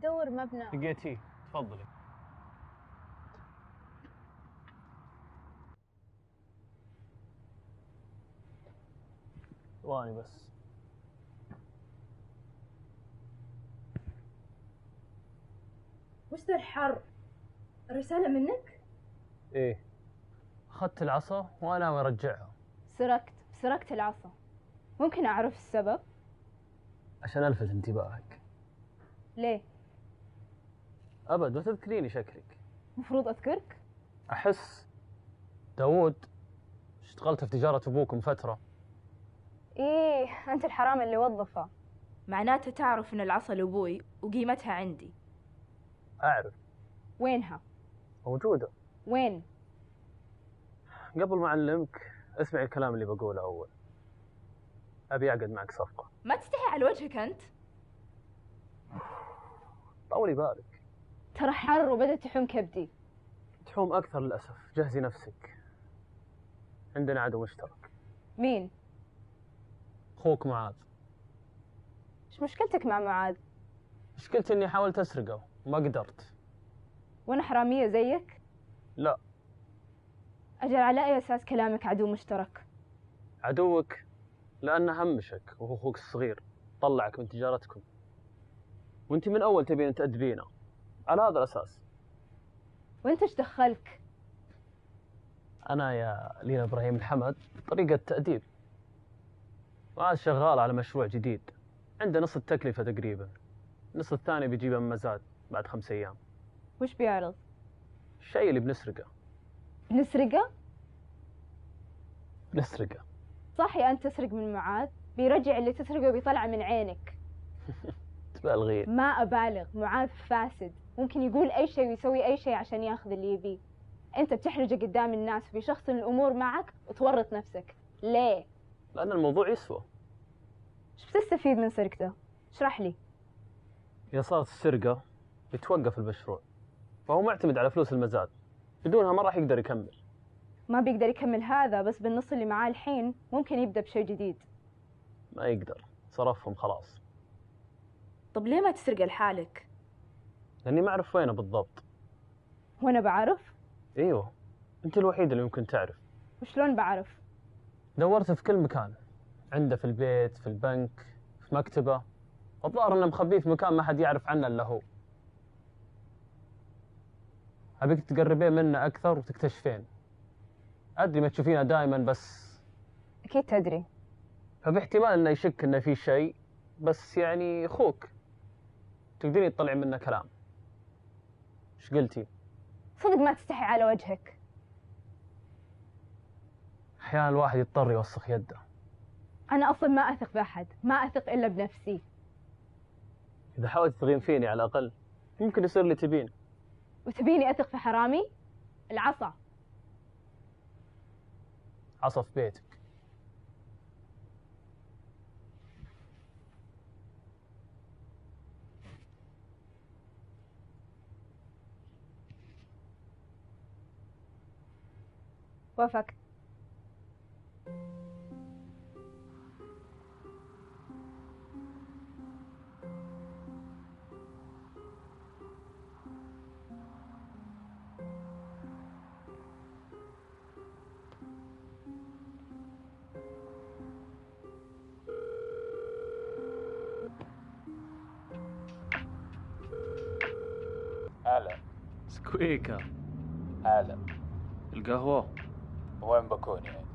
أدور مبنى. لقيتيه، تفضلي. ثواني بس. وش ذا الحر؟ الرسالة منك؟ إيه، أخذت العصا وأنا أرجعها. سرقت العصا. ممكن أعرف السبب؟ عشان ألفت انتباهك. ليه؟ أبد ما تذكريني شكلك. مفروض أذكرك؟ أحس داود اشتغلت في تجارة أبوكم فترة. إيه، أنت الحرام اللي وظفه. معناته تعرف إن العصا لأبوي وقيمتها عندي. أعرف. وينها؟ موجودة. وين؟ قبل ما أعلمك اسمع الكلام اللي بقوله أول. أبي أعقد معك صفقة. ما تستحي على وجهك أنت؟ طولي بالك. ترى حر وبدأت تحوم كبدي. تحوم أكثر للأسف. جهزي نفسك، عندنا عدو مشترك. مين؟ أخوك معاذ. إيش مشكلتك مع معاذ؟ مشكلتي إني حاولت أسرقه وما قدرت. وأنا حرامية زيك؟ لا. أجل على أي أساس كلامك عدو مشترك؟ عدوك لأنه همشك وهو أخوك الصغير، طلعك من تجارتكم، وانت من أول تبين تأدبينه على هذا الأساس. وانت ايش دخلك؟ أنا يا لينا إبراهيم الحمد طريقة تأديب. معاذ شغال على مشروع جديد، عنده نص التكلفة تقريبا، النص الثاني بيجيبه من مزاد بعد 5 أيام. وش بيعرض؟ الشيء اللي بنسرقه. بنسرقه؟ صحي أنت تسرق من معاذ، بيرجع اللي تسرقه وبيطلع من عينك. تبالغين. ما أبالغ، معاذ فاسد، ممكن يقول أي شيء ويسوي أي شيء عشان ياخذ اللي يبيه. أنت بتحرجه قدام الناس وبيشخصن الأمور معك وتورط نفسك. ليه؟ لأن الموضوع يسوى. إيش بتستفيد من سرقته؟ اشرح لي. إذا صارت السرقة بيتوقف المشروع، فهو معتمد على فلوس المزاد، بدونها ما راح يقدر يكمل. ما بيقدر يكمل هذا، بس بالنص اللي معاه الحين ممكن يبدأ بشيء جديد. ما يقدر، صرفهم خلاص. طب ليه ما تسرق لحالك؟ لأني ما أعرف وينه بالضبط. وأنا بعرف؟ أيوه، أنت الوحيد اللي ممكن تعرف. وشلون بعرف؟ دورت في كل مكان، عنده في البيت، في البنك، في مكتبه، الظاهر انه مخبيه في مكان ما حد يعرف عنه الا هو. ابيك تقربين منه اكثر وتكتشفين. ادري ما تشوفينه دائما، بس أكيد تدري. فباحتمال انه يشك انه في شيء، بس يعني اخوك تقدرين تطلعين منه كلام. ايش قلتي؟ صدق ما تستحي على وجهك. احيانا الواحد يضطر يوسخ يده. أنا أصلا ما أثق بأحد، ما أثق إلا بنفسي. اذا حاولت تغين فيني على الاقل ممكن يصير اللي تبين. وتبيني أثق في حرامي؟ العصا. عصا في بيتك. وافقت. هلا. سكويكا. هلا. القهوة؟ وين بكون يعني؟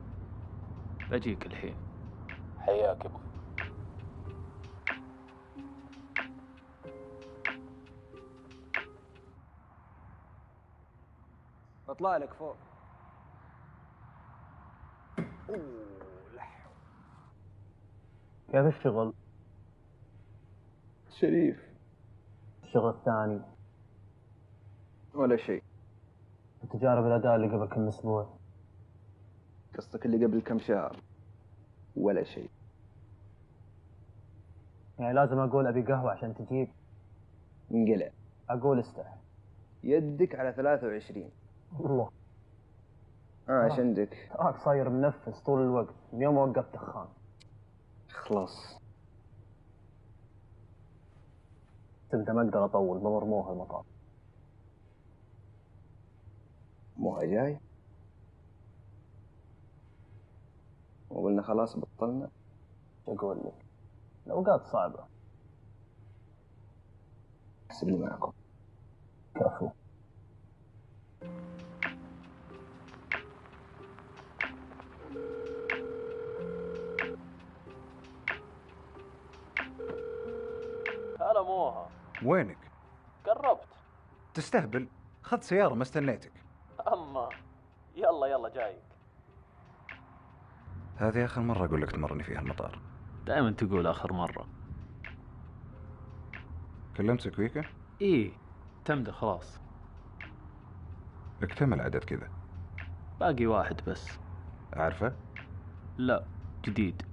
بجيك الحين. حياك ابوي. بطلع لك فوق. كيف الشغل؟ شريف. الشغل الثاني؟ ولا شيء. تجارب الأداء اللي قبل كم أسبوع؟ قصدك اللي قبل كم شهر؟ ولا شيء. يعني لازم أقول أبي قهوة عشان تجيب؟ انقلع. أقول استح. يدك على 23. والله. ايش عندك؟ تراك صاير منفس طول الوقت من يوم وقفت دخان. خلاص. تبدأ ما أقدر أطول، بمر موها المطار. موها جاي وقلنا خلاص بطلنا. أقول لك الأوقات صعبة. احسبني معكم. كفو. هلا موها. وينك؟ قربت. تستهبل، خذ سيارة ما استنيتك. أما يلا جايك. هذه آخر مرة أقول لك تمرني فيها المطار. دائما تقول آخر مرة. كلمت سكويكا؟ إيه تمدى خلاص. اكتمل عدد كذا. باقي واحد بس. أعرفه؟ لا جديد.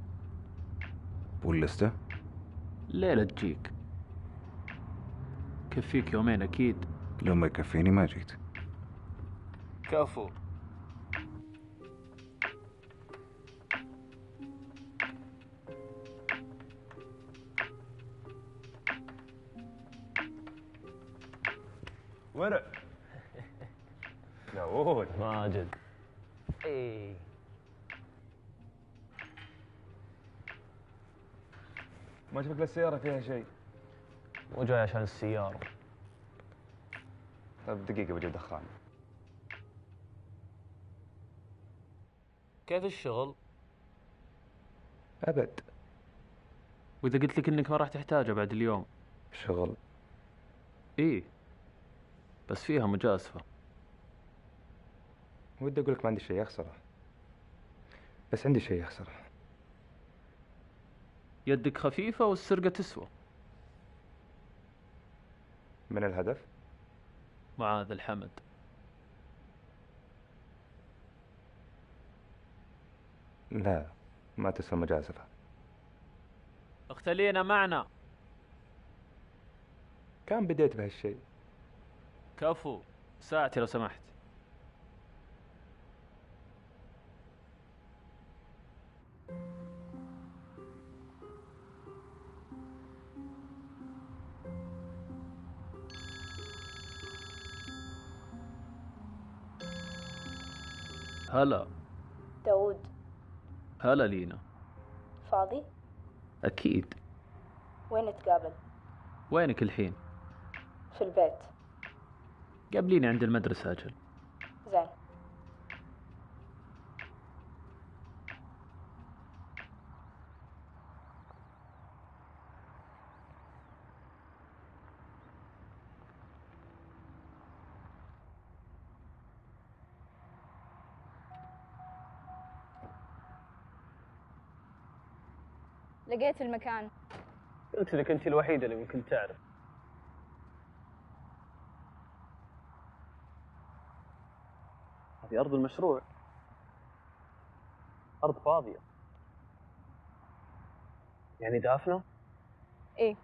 واللستة؟ ليلة تجيك. كفيك يومين أكيد. لو ما يكفيني ما جيت. كفو. ورق. داوود. ماجد. ايه ما شفت السيارة فيها شيء. مو جاي عشان السيارة. طيب دقيقة بجيب دخان. كيف الشغل؟ أبد. وإذا قلت لك إنك ما راح تحتاجه بعد اليوم؟ شغل. إيه بس فيها مجازفة. ودي أقول لك ما عندي شيء أخسره، بس عندي شيء أخسره. يدك خفيفة والسرقة تسوى. من الهدف؟ معاذ الحمد. لا ما تسوى مجازفة. اختلينا معنا. كان بديت بهالشيء. كفو. ساعتي لو سمحت. هلا. داود. هلا لينا. فاضي؟ أكيد. وين نتقابل؟ وينك الحين؟ في البيت. قابليني عند المدرسة أجل. زين. لقيت المكان. قلت لك أنت الوحيدة اللي ممكن تعرف. هذه أرض المشروع. أرض فاضية. يعني دافنة؟ إيه.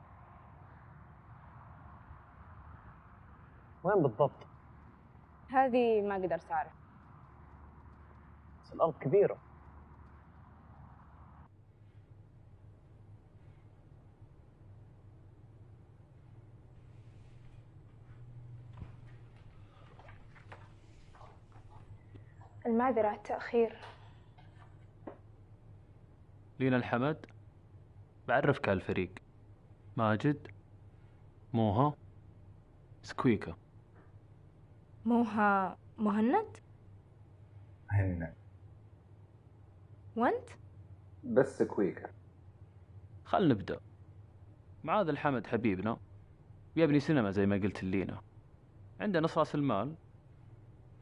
وين بالضبط؟ هذه ما قدرت أعرف. بس الأرض كبيرة. المعذرة على التأخير. لينا الحمد. بعرفك على الفريق. ماجد. موها. سكويكا. موها مهند؟ هنا. وانت؟ بس كويكا. خل نبدأ. معاذ الحمد حبيبنا بيبني سينما زي ما قلت لينا. عنده نص راس المال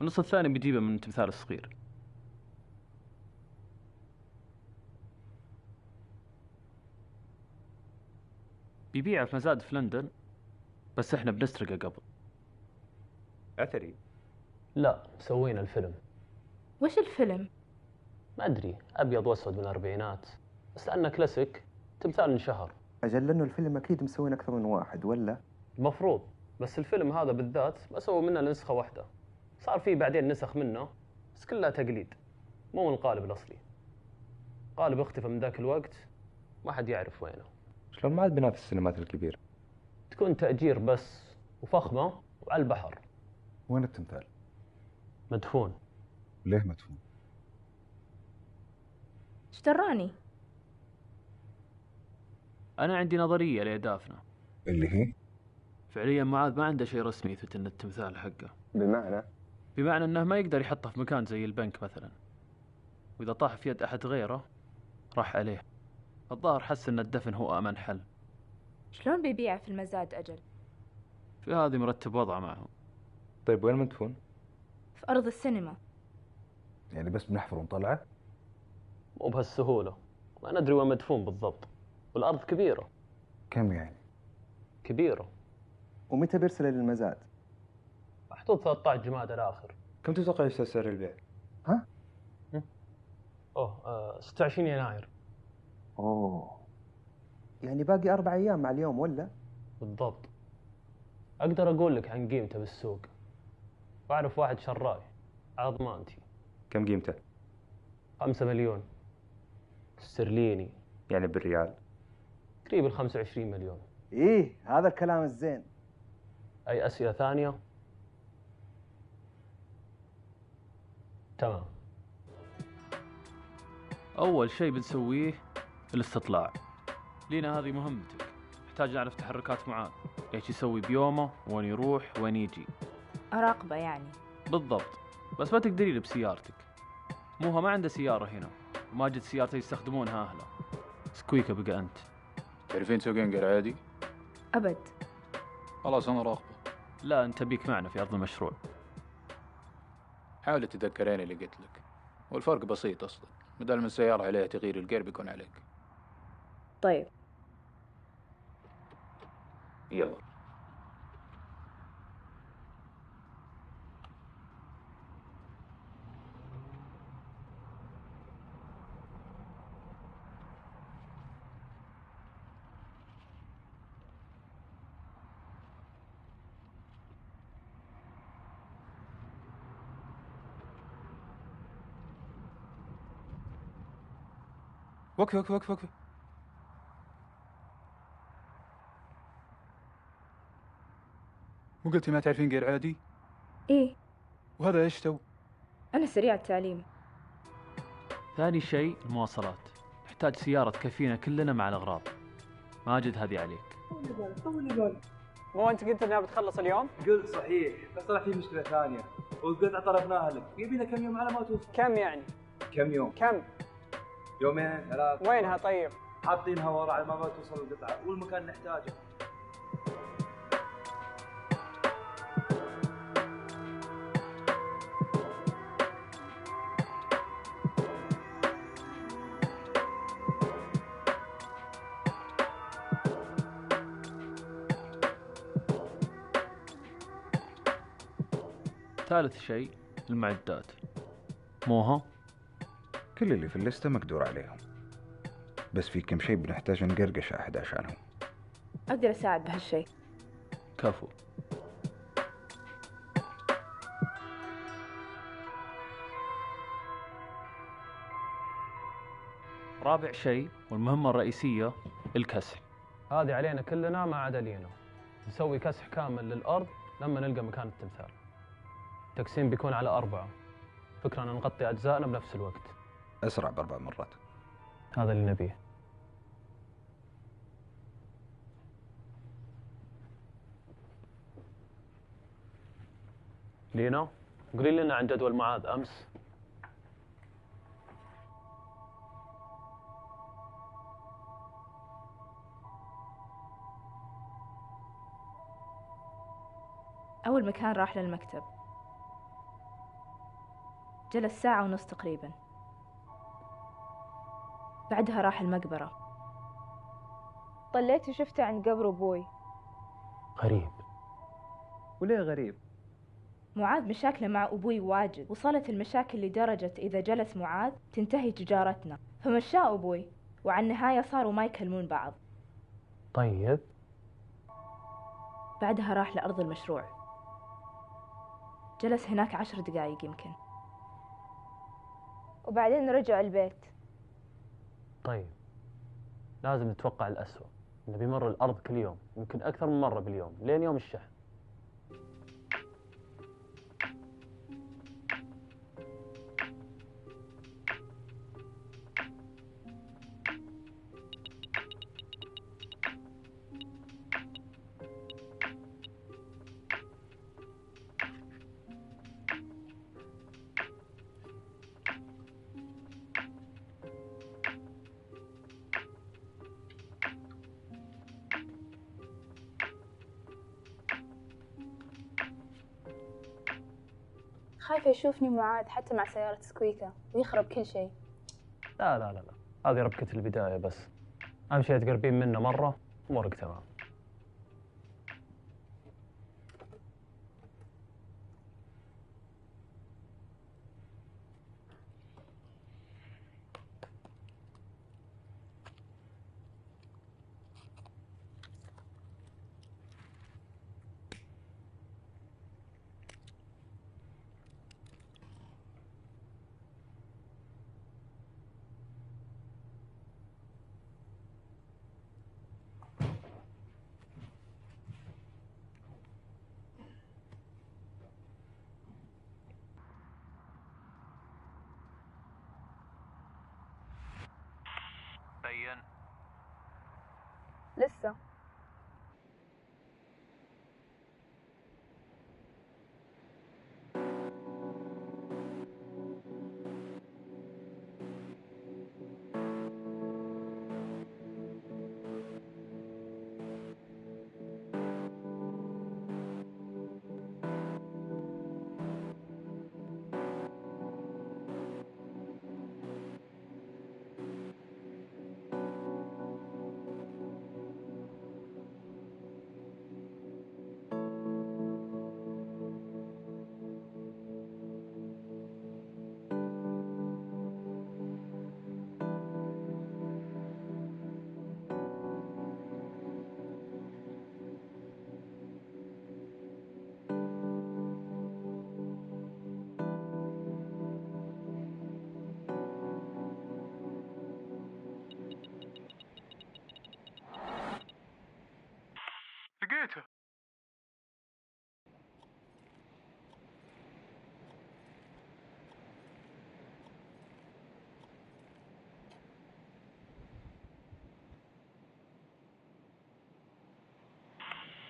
والنص الثاني بيجيبه من تمثال الصغير. بيبيعه في مزاد في لندن، بس احنا بنسرقه قبل. أثري. لا سوينا الفيلم. وش الفيلم؟ ما ادري، ابيض واسود من الاربعينات، بس لانه كلاسيك تمثال انشهر. أجل لأنه الفيلم أكيد مسوين أكثر من واحد ولا؟ المفروض، بس الفيلم هذا بالذات ما سووا منه نسخة واحدة. صار فيه بعدين نسخ منه بس كلها تقليد، مو من القالب الأصلي. قالب اختفى من ذاك الوقت ما حد يعرف وينه. شلون ما عاد بنافس السينمات الكبيرة؟ بتكون تأجير بس، وفخمة وعلى البحر. وين التمثال؟ مدفون. ليه مدفون؟ ايش دراني؟ أنا عندي نظرية لأهدافنا. اللي هي؟ فعليا معاذ ما عنده شيء رسمي يثبت أن التمثال حقه. بمعنى أنه ما يقدر يحطه في مكان زي البنك مثلا، وإذا طاح في يد أحد غيره راح عليه. الظاهر حس أن الدفن هو أمن حل. شلون بيبيعه في المزاد أجل؟ في هذه مرتب وضعه معهم. طيب وين مدفون؟ في أرض السينما. يعني بس بنحفر ونطلعه؟ مو بهالسهولة، ما ندري وين مدفون بالضبط، والأرض كبيرة. كم يعني؟ كبيرة. ومتى بيرسل للمزاد؟ محطوط 13 جماد الآخر. كم تتوقع يستاهل سعر البيع؟ 26 يناير. اوه، يعني باقي 4 أيام مع اليوم ولا؟ بالضبط. أقدر أقول لك عن قيمته بالسوق، وأعرف واحد شراي على ضمانتي. كم قيمته؟ 5 مليون استرليني، يعني بالريال؟ قريب 25 مليون. ايه هذا الكلام الزين. أي أسئلة ثانية؟ تمام. أول شيء بنسويه الاستطلاع. لينا هذه مهمتك، نحتاج نعرف تحركات معاذ، ايش يسوي بيومه، وين يروح وين يجي. أراقبه يعني. بالضبط، بس ما تقدري لي بسيارتك. موها ما عنده سيارة هنا، وماجد سيارته يستخدمونها أهله. سكويكة بقى أنت. تعرفين تسوقين قرعادي؟ أبد. خلاص أنا راقبه. لا، أنت بيك معنا في أرض المشروع. حاولي تتذكرين اللي قلت لك، والفرق بسيط أصلا، بدل من السيارة عليها تغيير الجير بيكون عليك. طيب يلا. وقفي. مو قلتي ما تعرفين غير عادي؟ إيه، وهذا ايش تو؟ أنا سريع التعليم. ثاني شيء المواصلات، نحتاج سيارة تكفينا كلنا مع الأغراض. ماجد هذه عليك. مو انت قلت انها بتخلص اليوم؟ قلت صحيح، بس طلع في مشكلة ثانية، والقطعة طلبناها لك، يبينا كم يوم على ما توصل. كم يعني؟ كم يوم؟ كم؟ 2 3. وينها طيب؟ حاطينها ورا على ما توصل القطعة، والمكان نحتاجه. ثالث شيء المعدات. موها؟ كل اللي في الليستة مقدور عليهم، بس في كم شيء بنحتاج نقرقش أحد عشانهم. أقدر أساعد بهالشي. كفو. رابع شيء والمهمة الرئيسية الكسح. هذه علينا كلنا ما عدا لينا. نسوي كسح كامل للأرض لما نلقى مكان التمثال. التقسيم بيكون على 4. فكرة أن نغطي أجزائنا بنفس الوقت. أسرع ب4 مرات. هذا اللي نبيه. لينا، قولي لنا عن جدول معاذ أمس. أول مكان راح للمكتب، جلس 1.5 ساعة تقريبا. بعدها راح المقبرة. طليت وشفته عند قبر أبوي. غريب. وليه غريب؟ معاذ مشاكله مع أبوي واجد، وصلت المشاكل لدرجة إذا جلس معاذ تنتهي تجارتنا، فمشاه أبوي، وعن النهاية صاروا ما يكلمون بعض. طيب. بعدها راح لأرض المشروع، جلس هناك 10 دقايق يمكن. وبعدين رجع البيت. طيب، لازم نتوقع الأسوأ نبي مر الأرض كل يوم، يمكن أكثر من مرة باليوم لين يوم الشحن. خايفة يشوفني معاذ حتى مع سيارة سكويكا ويخرب كل شيء. لا لا لا لا، هذه ربكة البداية بس. أهم شيء تقربين منه مرة أمورك تمام. بين. لسه. لقيته.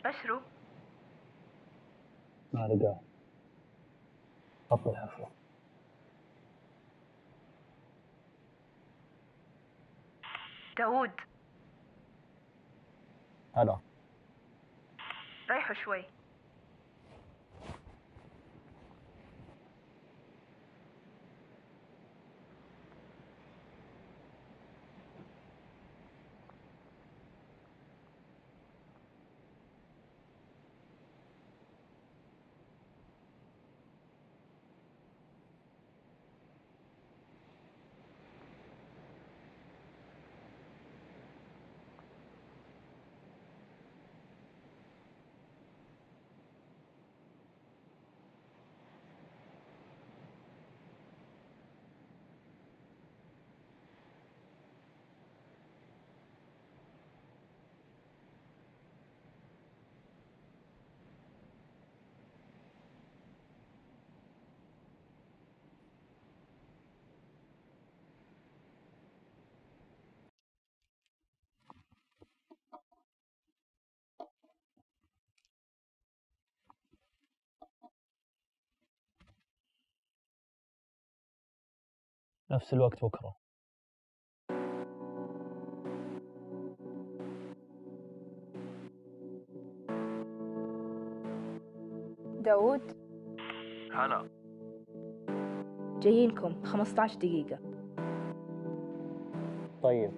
بشرو ما لقاه. خط الحفرة. داوود هلا. ريحوا شوي. نفس الوقت بكرة. داوود هلا. جايينكم 15 دقيقة. طيب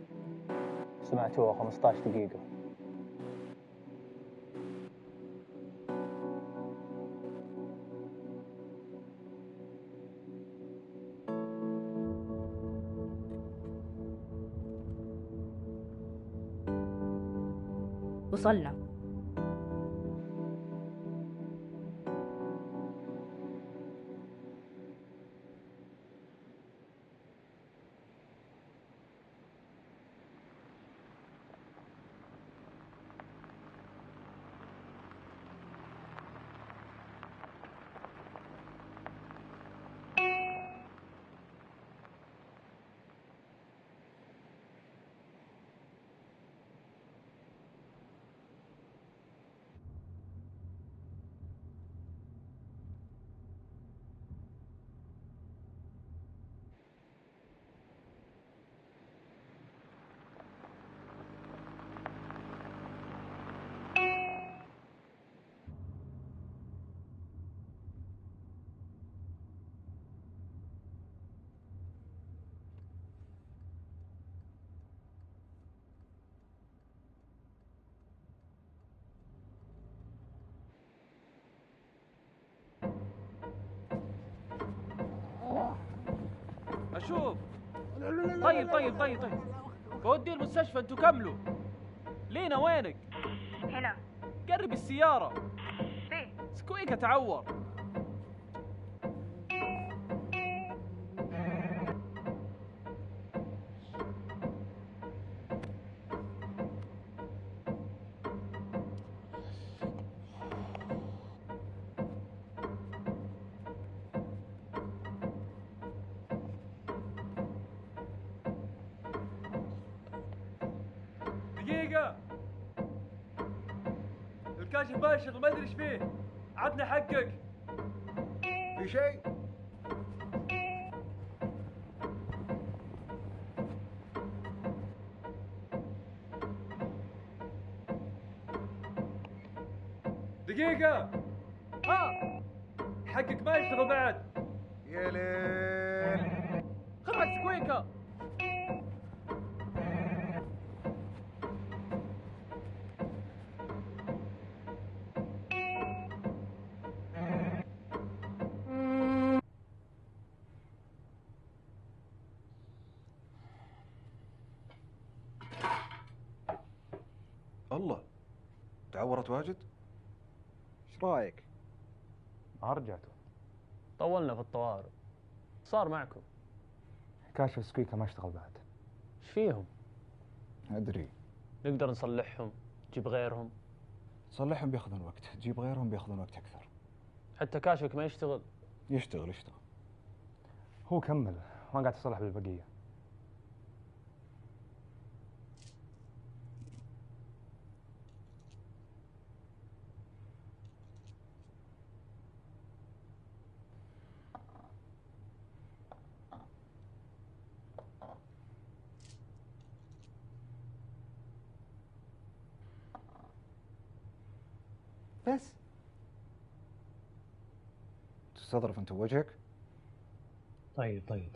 سمعتوها 15 دقيقة. وصلنا. اشوف. طيب بودي المستشفى، انتوا كملوا. لينا وينك؟ هنا. قرب السيارة. فين؟ سكويكا تعور. دقيقة، الكاشف ما يشتغل، ما ادري ايش فيه. عطني حقك. في شيء؟ دقيقة، حقك ما يشتغل بعد. يا ليل. خذ لك سكويكا. الله، تعورت واجد؟ ايش رايك؟ ما رجعتوا. طولنا في الطوارئ. صار معكم؟ كاشف سكويكا ما اشتغل بعد. ايش فيهم؟ أدري. نقدر نصلحهم، نجيب غيرهم. تصلحهم بياخذون وقت، تجيب غيرهم بياخذون وقت أكثر. حتى كاشفك ما يشتغل؟ يشتغل. هو كمل، ما قاعد تصلح بالبقية. بس تستظرف انت وجهك. طيب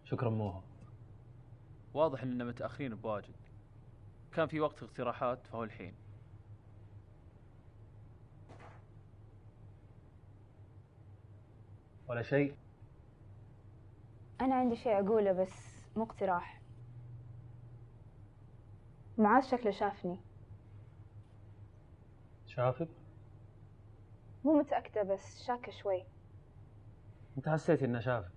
شكرا موها. واضح اننا متاخرين بواجد. كان في وقت اقتراحات فهو الحين. ولا شيء؟ أنا عندي شيء أقوله بس مو اقتراح. معاذ شكله شافني. شافك؟ مو متأكدة بس شاكة شوي. انت حسيت انه شافك؟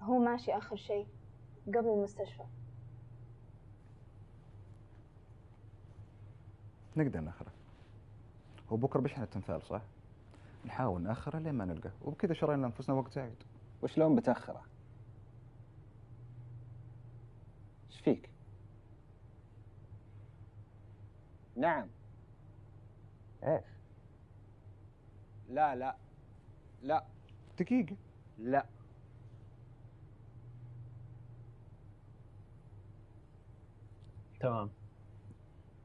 هو ماشي آخر شيء قبل المستشفى. نقدر ناخره. هو بكره بيشحن التمثال صح؟ نحاول ناخره لين ما نلقاه، وبكذا شرينا لانفسنا وقت زايد. وشلون بتأخره؟ ايش فيك؟ نعم. ايش؟ لا دقيقة. لا. تمام.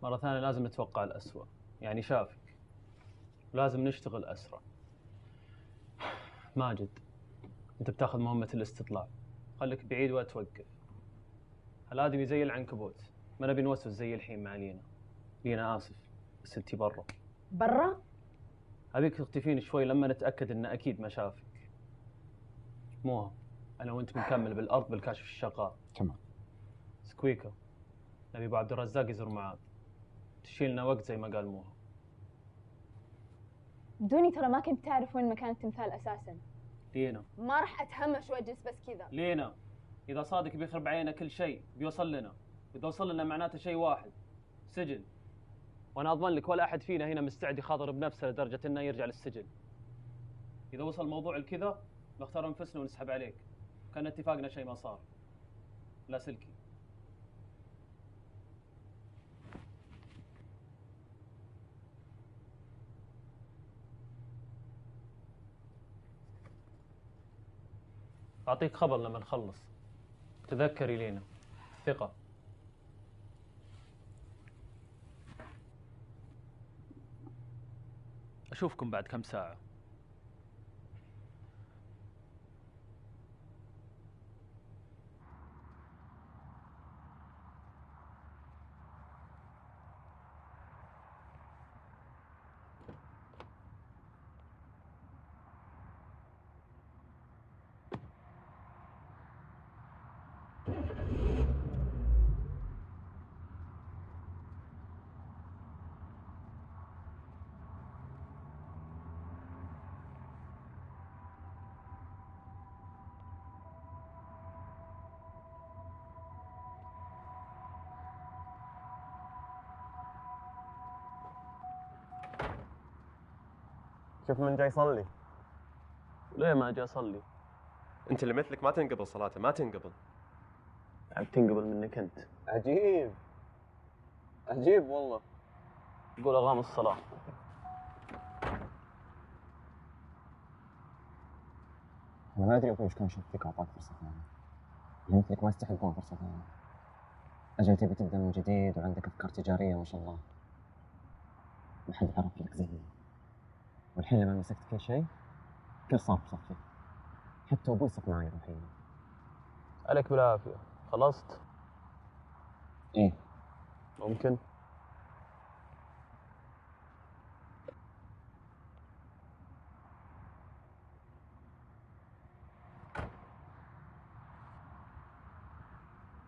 مرة ثانية لازم نتوقع الأسوأ، يعني شافك ولازم نشتغل أسرع. ماجد، أنت بتاخذ مهمة الاستطلاع، خليك بعيد ولا توقف. الآدمي زي العنكبوت، ما نبي نوسوس زي الحين مع لينا. لينا آسف بس أنتي برا. برا؟ أبيك تختفين شوي لما نتأكد إنه أكيد ما شافك. موها، أنا وأنت بنكمل بالأرض بالكاشف الشغال. تمام. سكويكا، نبي أبو عبد الرزاق يزور معاذ. تشيلنا وقت زي ما قال موها. دوني ترى ما كنت تعرف وين مكان التمثال أساساً. لينا، ما راح أتهمش وأجلس بس كذا. لينا، إذا صادق بيخرب علينا كل شيء بيوصل لنا، إذا وصل لنا معناته شيء واحد، سجن. وأنا أضمن لك ولا أحد فينا هنا مستعد يخاطر بنفسه لدرجة إنه يرجع للسجن. إذا وصل الموضوع لكذا نختار أنفسنا ونسحب عليك، كان اتفاقنا شيء ما صار. لا سلكي. أعطيك خبر لما نخلص. تذكري لينا، ثقة. أشوفكم بعد كم ساعة. شوف من جاي يصلي. ليه ما أجي أصلي؟ أنت اللي مثلك ما تنقبل صلاته، ما تنقبل. عاد تنقبل منك أنت. عجيب عجيب والله. يقول أغام الصلاة. أنا ما أدري أبوي إيش كان شوف فيك وأعطاك فرصة ثانية. اللي مثلك ما يستحقون فرصة ثانية. أجل تبي تبدأ من جديد وعندك أفكار تجارية ما شاء الله. ما حد عرف لك زيي. والحين لما مسكت كل شيء كل صار بصفي. حتى أبوي صف معي الحين. عليك بالعافية. خلصت؟ إيه. ممكن؟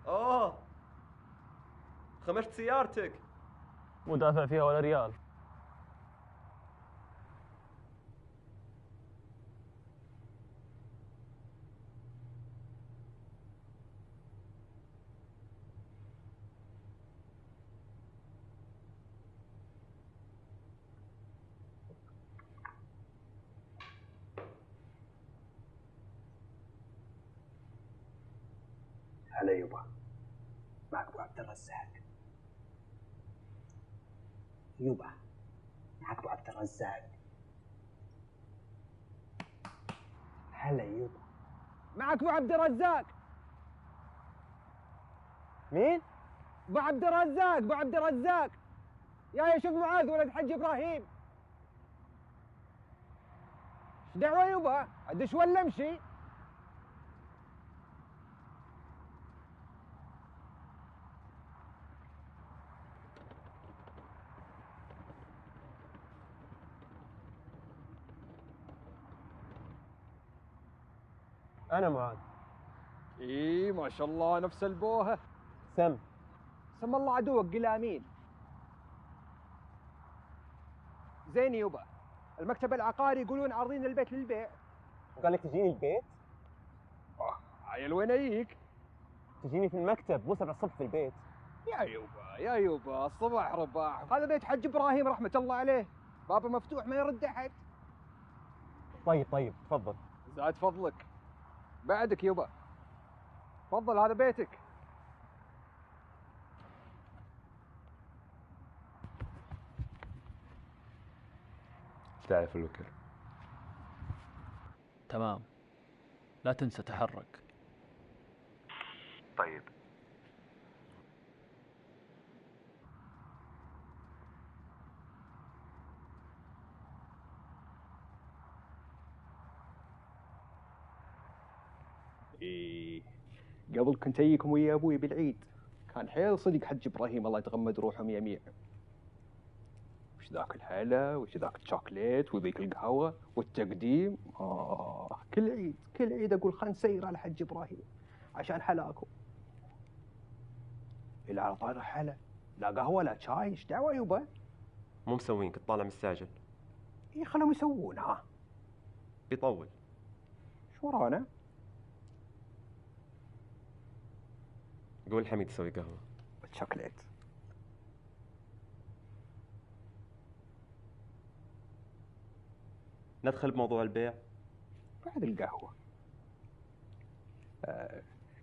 أوه خمشت سيارتك. مو دافع فيها ولا ريال. هلا يبا، معك ابو عبد الرزاق. يبا معك ابو عبد الرزاق. هلا يبا، معك ابو عبد الرزاق. مين؟ ابو عبد الرزاق، ابو عبد الرزاق. يا شوف معاذ ولد حج ابراهيم. ايش دعوه يبا؟ ادش ولا امشي؟ أنا معاذ. ايه ما شاء الله نفس البوهه. سم الله عدوك قلامين. زين يبا، المكتب العقاري يقولون عارضين البيت للبيع. وقال لك تجيني البيت؟ عيل وين اجيك؟ تجيني في المكتب مو 7 الصبح في البيت. يا يبا الصباح رباح. هذا بيت حج ابراهيم رحمه الله عليه، بابه مفتوح ما يرد احد. طيب تفضل. زاد فضلك. بعدك يبا، تفضل هذا بيتك. تعرف الوكر. تمام، لا تنسى تحرك. طيب. إيه قبل كنت أجيكم ويا أبوي بالعيد، كان حيل صدق حج إبراهيم الله يتغمد روحهم يميع. وش ذاك الهلا، وش ذاك الشوكليت، وذيك القهوة والتقديم. كل عيد أقول خلنا نسير على حج إبراهيم عشان حلاكم. إلا على طاري حلا، لا قهوة لا شاي، إيش دعوة يبا؟ مو مسوين، كنت طالع مستعجل. إيه خلهم يسوون. بيطول. شو ورانا؟ قول حميد يسوي قهوة. والشوكليت. ندخل بموضوع البيع بعد القهوة.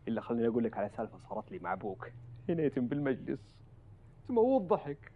إلا خليني أقول لك على سالفة صارت لي مع أبوك هنيتم بالمجلس، تموت ضحك.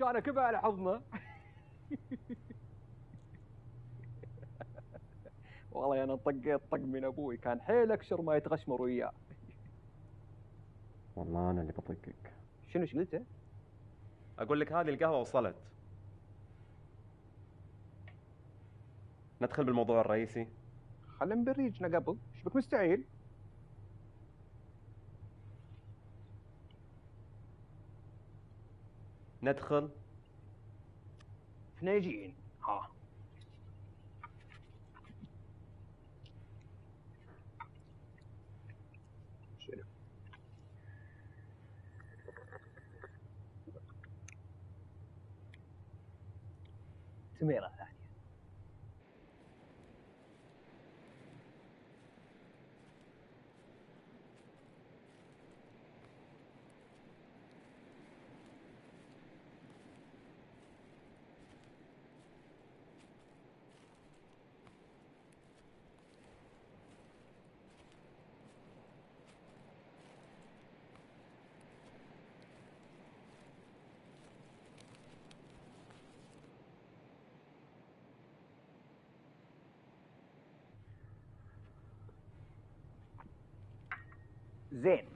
كان كبه على حضنه. والله انا طقيت طق من ابوي، كان حيل اكشر ما يتغشمر وياه. والله انا اللي بطقك. شنو ايش قلته؟ اقول لك هذه القهوه وصلت. ندخل بالموضوع الرئيسي. خلنا نبريجنا قبل، ايش بك مستعيل؟ ندخل فنيجين. ها شنو؟ تميرة ثانية. زين،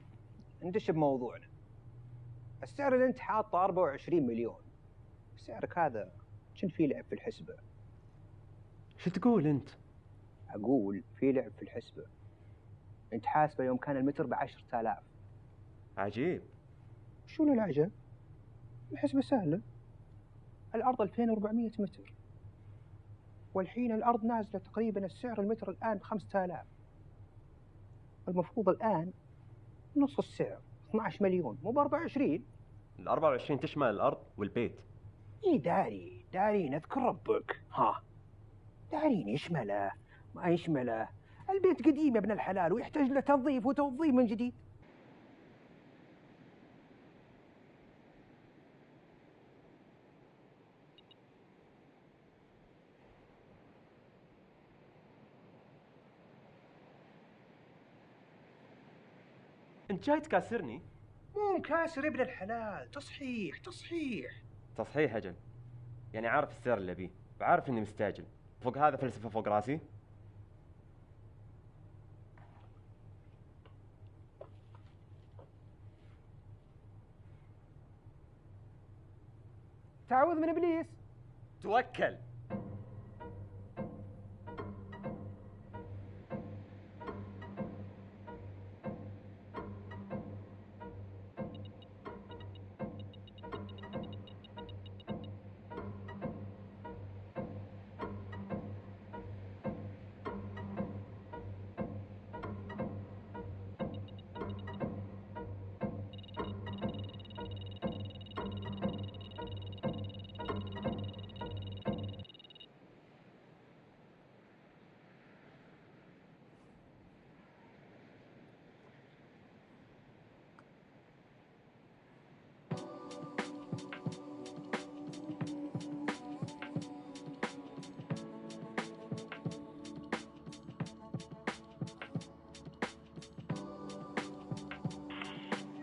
ندش بموضوعنا. السعر اللي انت حاطه 24 مليون، سعرك هذا كن في لعب في الحسبة. شو تقول انت؟ اقول في لعب في الحسبة. انت حاسبه يوم كان المتر ب10,000. عجيب. شو العجب؟ الحسبة سهلة. الأرض 2400 متر، والحين الأرض نازلة تقريبا السعر المتر الآن ب5000. المفروض الآن نص السعر 12 مليون مو ب24. ال 24 تشمل الارض والبيت. اي دارين اذكر ربك. ها دارين يشمله ما يشمله. البيت قديم يا ابن الحلال ويحتاج له تنظيف وتوظيف من جديد. انت جاي تكاسرني؟ مو مكاسر يا ابن الحلال، تصحيح. تصحيح اجل. يعني عارف السعر اللي ابيه، وعارف اني مستعجل، فوق هذا فلسفه فوق راسي. تعوذ من ابليس. توكل.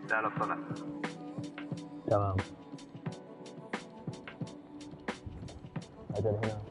لا طلع. تمام. أجل هنا.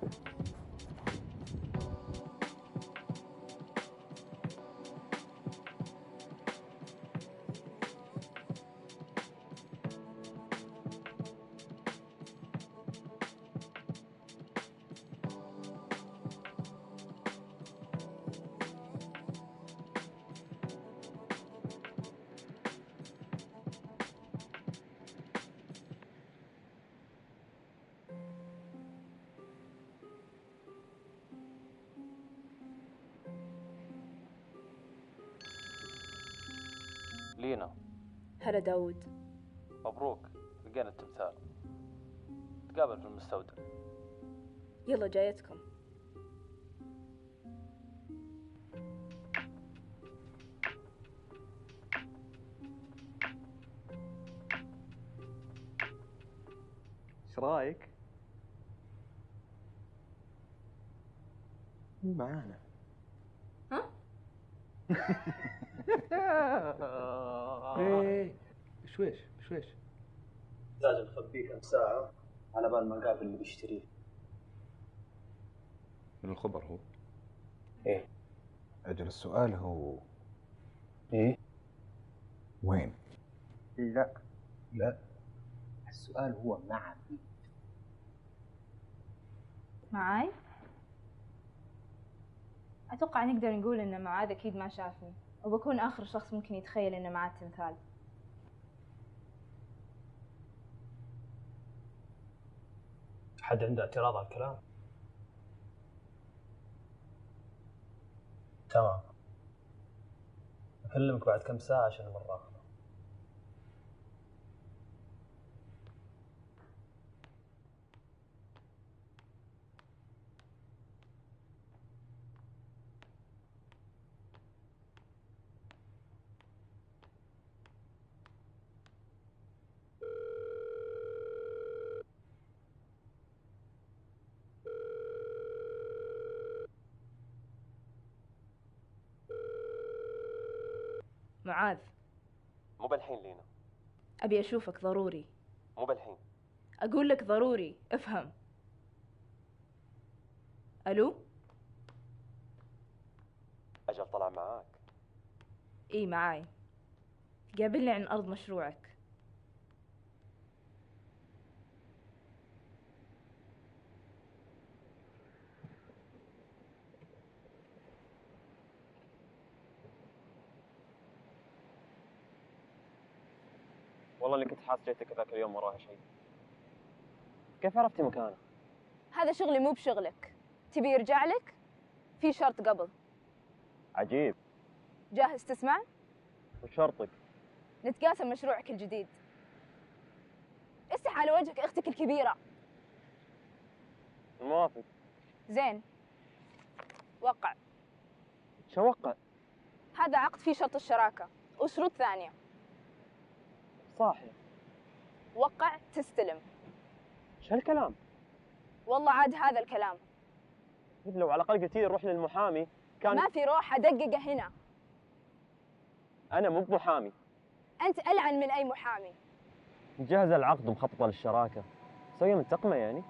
لينا. هلا داود. مبروك، لقينا التمثال. تقابل في المستودع. يلا جايتكم. ايش رايك؟ مو معانا. ها؟ ايه شويش لازم نخبيه كم ساعة على بال ما اقابل اللي بيشتريه. من الخبر هو؟ ايه. أجل السؤال هو ايه؟ وين؟ لا لا، السؤال هو مع مين؟ معاي؟ أتوقع نقدر نقول إن معاذ أكيد ما شافني، وبكون آخر شخص ممكن يتخيل إن معاه تمثال. حد عنده اعتراض على الكلام؟ تمام، أكلمك بعد كم ساعة عشان المراقبة. معاذ، مو بالحين لينا. أبي أشوفك ضروري. مو بالحين. أقول لك ضروري، افهم. ألو؟ أجل طلع معاك؟ إيه معاي. قابلني عن أرض مشروعك. والله اللي كنت حاس جيتك ذاك اليوم وراها شيء. كيف عرفتي مكانه؟ هذا شغلي مو بشغلك. تبي يرجع لك؟ في شرط قبل. عجيب. جاهز تسمع؟ وش شرطك؟ نتقاسم مشروعك الجديد. استح على وجهك اختك الكبيرة. موافق. زين، وقع. شو وقع؟ هذا عقد فيه شرط الشراكة وشروط ثانية. صاحي. وقع تستلم. شو هالكلام؟ والله عاد هذا الكلام. لو على الأقل قلتي لي روح للمحامي كان. ما في روح أدققه هنا. أنا مو بمحامي. أنت ألعن من أي محامي. مجهزة العقد ومخططة للشراكة. سوية منتقمة يعني.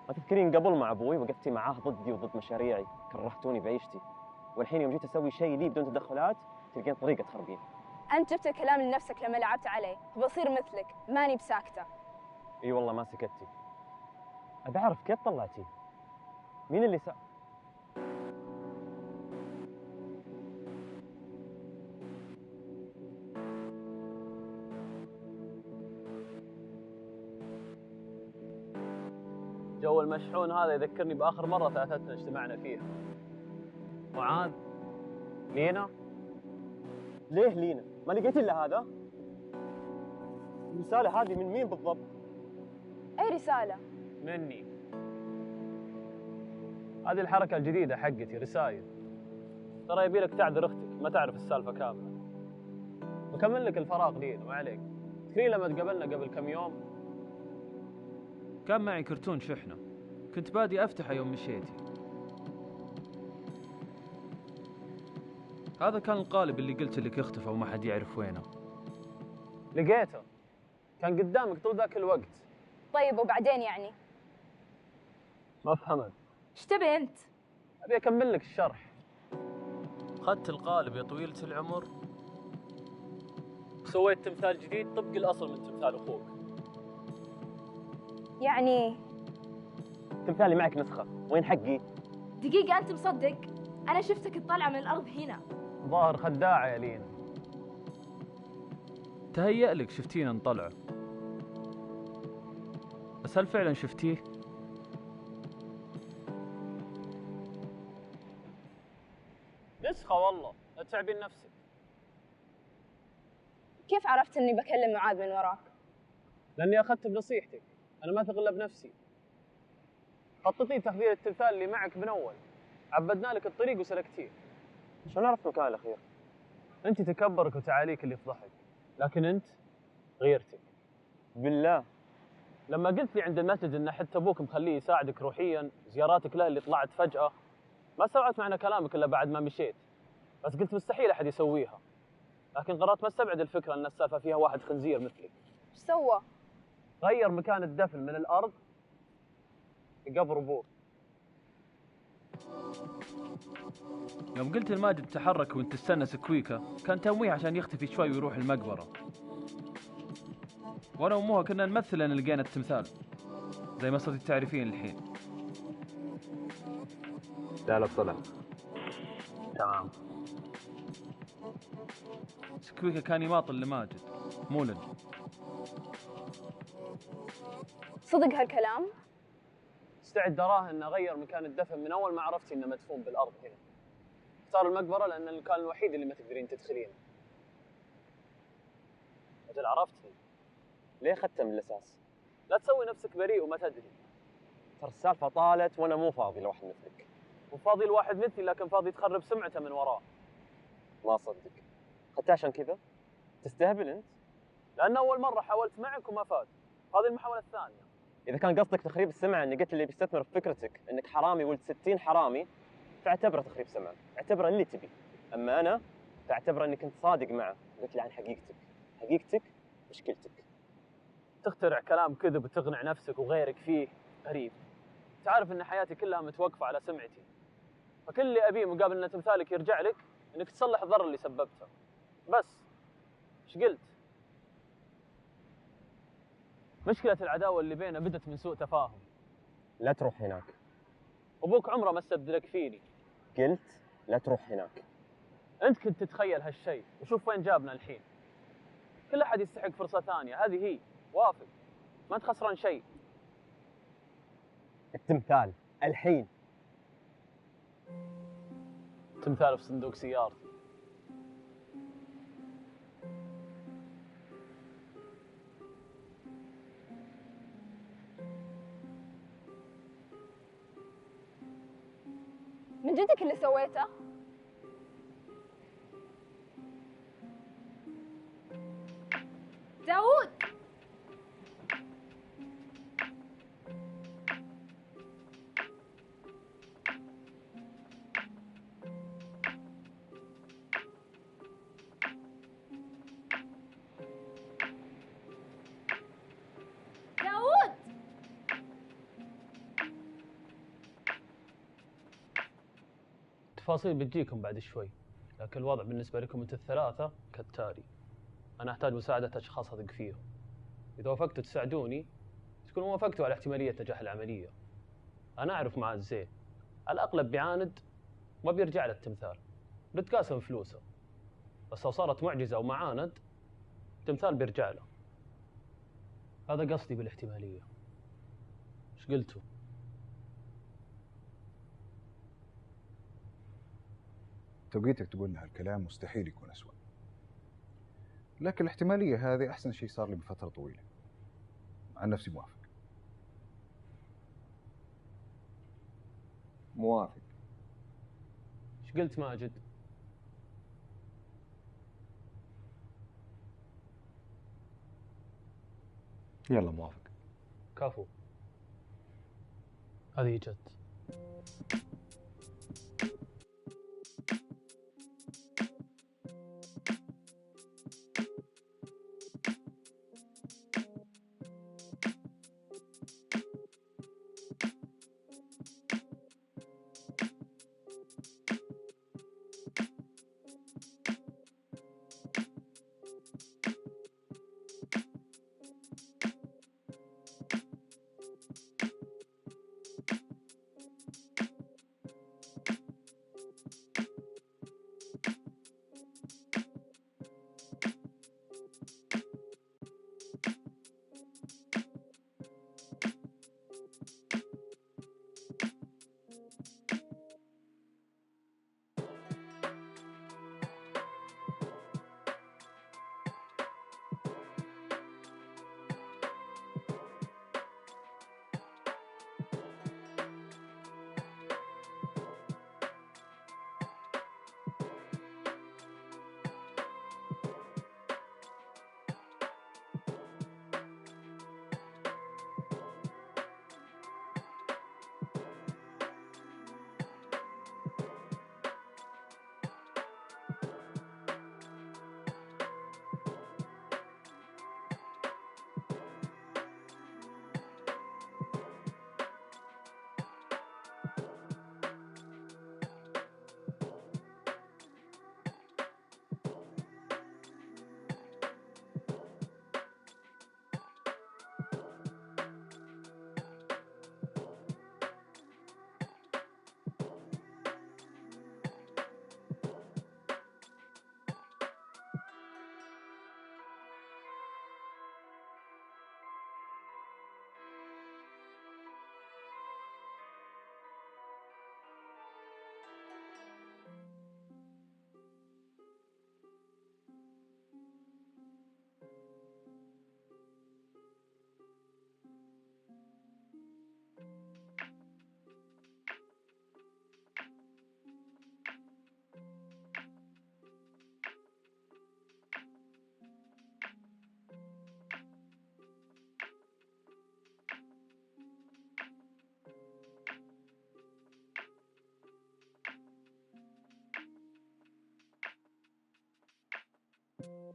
ما تذكرين قبل مع أبوي وقفتي معاه ضدي وضد مشاريعي، كرهتوني بعيشتي، والحين يوم جيت أسوي شيء لي بدون تدخلات تلقين طريقة تخربين. أنت جبت الكلام لنفسك لما لعبت عليه، بصير مثلك، ماني بساكتة. إي والله ما سكتتي. أبي أعرف كيف طلعتيه؟ مين اللي جو المشحون هذا يذكرني بآخر مرة ثلاثتنا اجتمعنا فيها. معاذ، لينا. ليه لينا؟ ما لقيت إلا هذا؟ الرسالة هذه من مين بالضبط؟ أي رسالة؟ مني. هذه الحركة الجديدة حقتي، رسايل. ترى يبي لك تعذر أختك، ما تعرف السالفة كاملة. بكمل لك الفراغ لينا، ما عليك. تذكرين لما تقابلنا قبل كم يوم؟ كان معي كرتون شحنة، كنت بادي أفتحه يوم مشيتي. هذا كان القالب اللي قلت لك اختفى وما حد يعرف وينه. لقيته، كان قدامك طول ذاك الوقت. طيب وبعدين يعني؟ ما فهمت. ايش تبي أنت؟ أبي أكمل لك الشرح. أخذت القالب يا طويلة العمر، سويت تمثال جديد طبق الأصل من تمثال أخوك. يعني تمثالي معك نسخة، وين حقي؟ دقيقة، أنت مصدق؟ أنا شفتك تطلع من الأرض هنا. ظاهر خداعة يا لين. تهيأ لك شفتينا نطلعه، بس هل فعلا شفتيه؟ نسخة والله، لا تتعبين نفسك. كيف عرفت إني بكلم معاذ من وراك؟ لأني أخذت بنصيحتك، أنا ما أثق إلا بنفسي. خططي تحضير التمثال اللي معك من أول، عبدنا لك الطريق وسلكتيه. شلون عرفت مكان الأخير؟ أنت تكبرك وتعاليك اللي فضحك، لكن أنت غيرتك. بالله. لما قلت لي عند المسجد إن حتى أبوك مخليه يساعدك روحياً، زياراتك له اللي طلعت فجأة، ما استوعبت معنى كلامك إلا بعد ما مشيت، بس قلت مستحيل أحد يسويها. لكن قررت ما استبعد الفكرة أن السالفة فيها واحد خنزير مثلك. ايش سوى؟ غير مكان الدفن من الأرض قبر ابوه. يوم قلت لماجد تحرك وانت تستنى سكويكا كان تمويه عشان يختفي شوي ويروح المقبرة. وانا وامها كنا نمثل ان لقينا التمثال زي ما صرتي تعرفين الحين. لا طلع تمام. سكويكا كان يماطل لماجد مو لن. صدق هالكلام؟ استعد اراهن انه غير مكان الدفن من اول ما عرفتي انه مدفون بالارض هنا. اختار المقبره لان المكان الوحيد اللي ما تقدرين تدخلينه. اجل عرفتني. ليه اخذته من الاساس؟ لا تسوي نفسك بريء وما تدري. ترى السالفه طالت وانا مو فاضي لواحد مثلك. مو فاضي لواحد مثلي لكن فاضي تخرب سمعته من وراه. ما اصدق. اخذته عشان كذا؟ تستهبل انت؟ لان اول مره حاولت معك وما فاد. هذه المحاوله الثانيه. اذا كان قصدك تخريب السمعه اني قلت اللي بيستثمر في فكرتك انك حرامي ولد 60 حرامي فاعتبره تخريب سمعه، اعتبره اللي تبي. اما انا فاعتبره اني كنت صادق معه، قلت له عن حقيقتك. حقيقتك مشكلتك. تخترع كلام كذب وتقنع نفسك وغيرك فيه غريب. تعرف ان حياتي كلها متوقفه على سمعتي. فكل اللي ابيه مقابل ان تمثالك يرجع لك انك تصلح الضرر اللي سببته. بس ايش قلت؟ مشكلة العداوة اللي بيننا بدت من سوء تفاهم. لا تروح هناك. أبوك عمره ما استبدلك فيني. قلت لا تروح هناك. أنت كنت تتخيل هالشيء وشوف وين جابنا الحين. كل أحد يستحق فرصة ثانية، هذه هي. وافق. ما أنت خسران شيء. التمثال الحين. تمثال في صندوق سيارتي. من جدك اللي سويته؟ داوود! داوود! التفاصيل بتجيكم بعد شوي، لكن الوضع بالنسبة لكم انتم الثلاثة كالتالي. أنا أحتاج مساعدة أشخاص أثق فيهم. إذا وافقتوا تساعدوني تكونوا وافقتوا على احتمالية نجاح العملية. أنا أعرف معاذ زين، على الأغلب بيعاند ما بيرجع له التمثال، بنتقاسم فلوسه. بس لو صارت معجزة ومعاند التمثال بيرجع له. هذا قصدي بالاحتمالية. إيش قلتوا؟ توقيتك تقول ان هالكلام مستحيل يكون أسوأ، لكن الاحتمالية هذه أحسن شيء صار لي بفترة طويلة. عن نفسي موافق. موافق. إيش قلت ماجد؟ يلا موافق. كفو. هذه جد.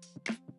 السلامة.